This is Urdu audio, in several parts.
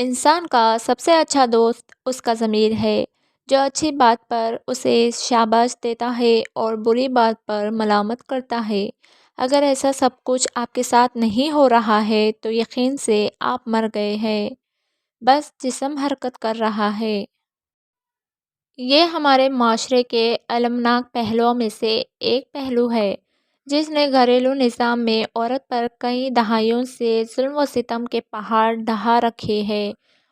انسان کا سب سے اچھا دوست اس کا ضمیر ہے، جو اچھی بات پر اسے شاباش دیتا ہے اور بری بات پر ملامت کرتا ہے۔ اگر ایسا سب کچھ آپ کے ساتھ نہیں ہو رہا ہے تو یقین سے آپ مر گئے ہیں، بس جسم حرکت کر رہا ہے۔ یہ ہمارے معاشرے کے المناک پہلوؤں میں سے ایک پہلو ہے، جس نے گھریلو نظام میں عورت پر کئی دہائیوں سے ظلم و ستم کے پہاڑ ڈھا رکھے ہیں،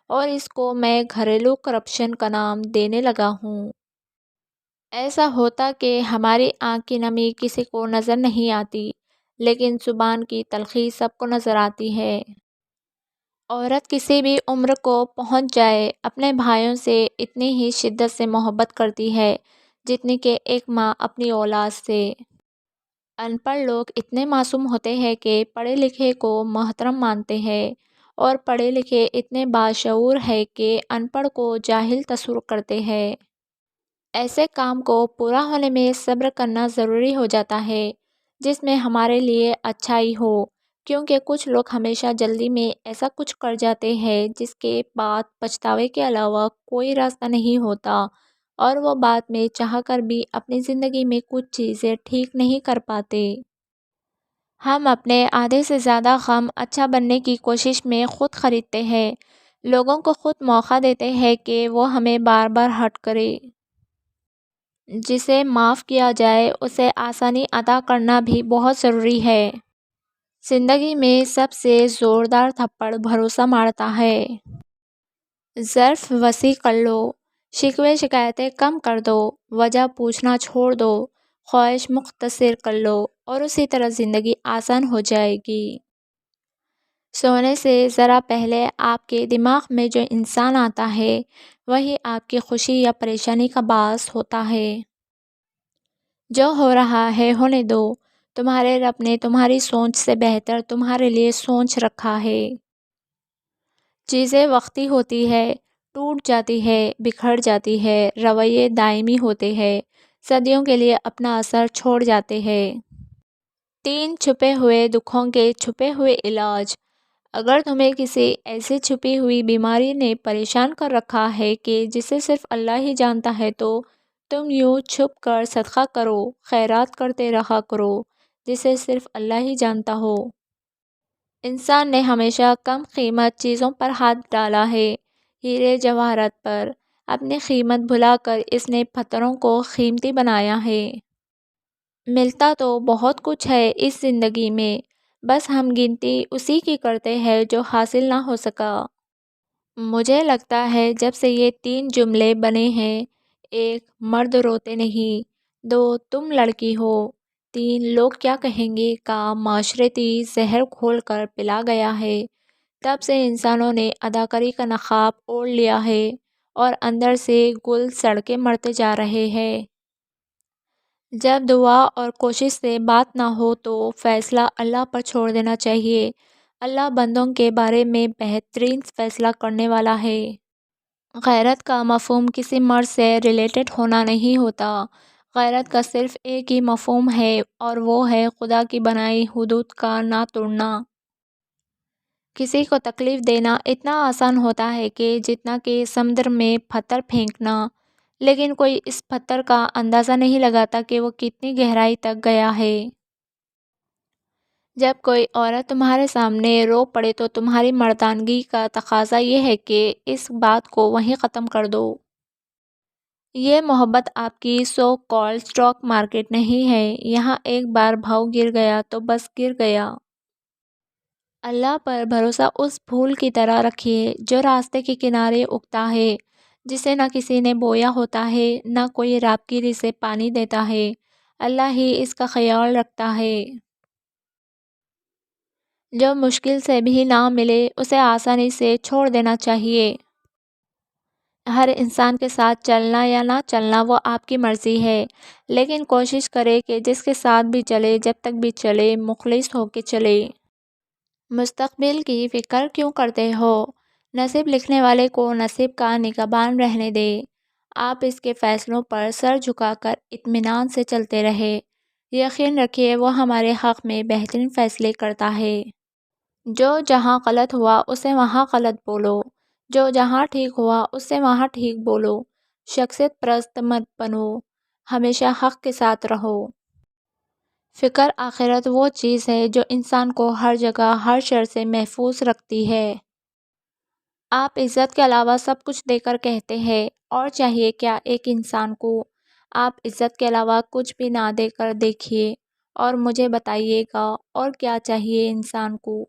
اور اس کو میں گھریلو کرپشن کا نام دینے لگا ہوں۔ ایسا ہوتا کہ ہماری آنکھ کی نمی کسی کو نظر نہیں آتی، لیکن زبان کی تلخی سب کو نظر آتی ہے۔ عورت کسی بھی عمر کو پہنچ جائے، اپنے بھائیوں سے اتنی ہی شدت سے محبت کرتی ہے جتنی کہ ایک ماں اپنی اولاد سے۔ ان پڑھ لوگ اتنے معصوم ہوتے ہیں کہ پڑھے لکھے کو محترم مانتے ہیں، اور پڑھے لکھے اتنے باشعور ہیں کہ ان پڑھ کو جاہل تصور کرتے ہیں۔ ایسے کام کو پورا ہونے میں صبر کرنا ضروری ہو جاتا ہے، جس میں ہمارے لیے اچھائی ہو، کیونکہ کچھ لوگ ہمیشہ جلدی میں ایسا کچھ کر جاتے ہیں جس کے بعد پچھتاوے کے علاوہ کوئی راستہ نہیں ہوتا، اور وہ بعد میں چاہ کر بھی اپنی زندگی میں کچھ چیزیں ٹھیک نہیں کر پاتے۔ ہم اپنے آدھے سے زیادہ غم اچھا بننے کی کوشش میں خود خریدتے ہیں، لوگوں کو خود موقع دیتے ہیں کہ وہ ہمیں بار بار ہرٹ کرے۔ جسے معاف کیا جائے اسے آسانی عطا کرنا بھی بہت ضروری ہے۔ زندگی میں سب سے زوردار تھپڑ بھروسہ مارتا ہے۔ ظرف وسیع کر لو، شکوے شکایتیں کم کر دو، وجہ پوچھنا چھوڑ دو، خواہش مختصر کر لو، اور اسی طرح زندگی آسان ہو جائے گی۔ سونے سے ذرا پہلے آپ کے دماغ میں جو انسان آتا ہے، وہی آپ کی خوشی یا پریشانی کا باعث ہوتا ہے۔ جو ہو رہا ہے ہونے دو، تمہارے رب نے تمہاری سوچ سے بہتر تمہارے لیے سوچ رکھا ہے۔ چیزیں وقتی ہوتی ہے، ٹوٹ جاتی ہے، بکھر جاتی ہے، رویے دائمی ہوتے ہیں، صدیوں کے لیے اپنا اثر چھوڑ جاتے ہیں۔ 3 چھپے ہوئے دکھوں کے چھپے ہوئے علاج۔ اگر تمہیں کسی ایسی چھپی ہوئی بیماری نے پریشان کر رکھا ہے کہ جسے صرف اللہ ہی جانتا ہے، تو تم یوں چھپ کر صدقہ کرو، خیرات کرتے رہا کرو، جسے صرف اللہ ہی جانتا ہو۔ انسان نے ہمیشہ کم قیمت چیزوں پر ہاتھ ڈالا ہے، ہیرے جواہرات پر۔ اپنی قیمت بھلا کر اس نے پتھروں کو قیمتی بنایا ہے۔ ملتا تو بہت کچھ ہے اس زندگی میں، بس ہم گنتی اسی کی کرتے ہیں جو حاصل نہ ہو سکا۔ مجھے لگتا ہے جب سے یہ 3 جملے بنے ہیں، 1 مرد روتے نہیں، 2 تم لڑکی ہو، 3 لوگ کیا کہیں گے کا معاشرتی زہر گھول کر پلا گیا ہے، تب سے انسانوں نے اداکاری کا نقاب اوڑھ لیا ہے، اور اندر سے گل سڑ کے مرتے جا رہے ہیں۔ جب دعا اور کوشش سے بات نہ ہو تو فیصلہ اللہ پر چھوڑ دینا چاہیے۔ اللہ بندوں کے بارے میں بہترین فیصلہ کرنے والا ہے۔ غیرت کا مفہوم کسی مرض سے ریلیٹڈ ہونا نہیں ہوتا۔ غیرت کا صرف ایک ہی مفہوم ہے، اور وہ ہے خدا کی بنائی حدود کا نہ توڑنا۔ کسی کو تکلیف دینا اتنا آسان ہوتا ہے کہ جتنا کہ سمندر میں پتھر پھینکنا، لیکن کوئی اس پتھر کا اندازہ نہیں لگاتا کہ وہ کتنی گہرائی تک گیا ہے۔ جب کوئی عورت تمہارے سامنے رو پڑے تو تمہاری مردانگی کا تقاضا یہ ہے کہ اس بات کو وہیں ختم کر دو۔ یہ محبت آپ کی سو کالڈ اسٹاک مارکیٹ نہیں ہے، یہاں ایک بار بھاؤ گر گیا تو بس گر گیا۔ اللہ پر بھروسہ اس پھول کی طرح رکھیے جو راستے کے کنارے اگتا ہے، جسے نہ کسی نے بویا ہوتا ہے، نہ کوئی راب گیری سے پانی دیتا ہے، اللہ ہی اس کا خیال رکھتا ہے۔ جو مشکل سے بھی نہ ملے اسے آسانی سے چھوڑ دینا چاہیے۔ ہر انسان کے ساتھ چلنا یا نہ چلنا وہ آپ کی مرضی ہے، لیکن کوشش کرے کہ جس کے ساتھ بھی چلے، جب تک بھی چلے، مخلص ہو کے چلے۔ مستقبل کی فکر کیوں کرتے ہو؟ نصیب لکھنے والے کو نصیب کا نگہبان رہنے دے۔ آپ اس کے فیصلوں پر سر جھکا کر اطمینان سے چلتے رہے۔ یقین رکھیے وہ ہمارے حق میں بہترین فیصلے کرتا ہے۔ جو جہاں غلط ہوا اسے وہاں غلط بولو، جو جہاں ٹھیک ہوا اس سے وہاں ٹھیک بولو، شخصیت پرست مت بنو، ہمیشہ حق کے ساتھ رہو۔ فکر آخرت وہ چیز ہے جو انسان کو ہر جگہ ہر شر سے محفوظ رکھتی ہے۔ آپ عزت کے علاوہ سب کچھ دے کر کہتے ہیں، اور چاہیے کیا ایک انسان کو؟ آپ عزت کے علاوہ کچھ بھی نہ دے کر دیکھیے اور مجھے بتائیے گا اور کیا چاہیے انسان کو۔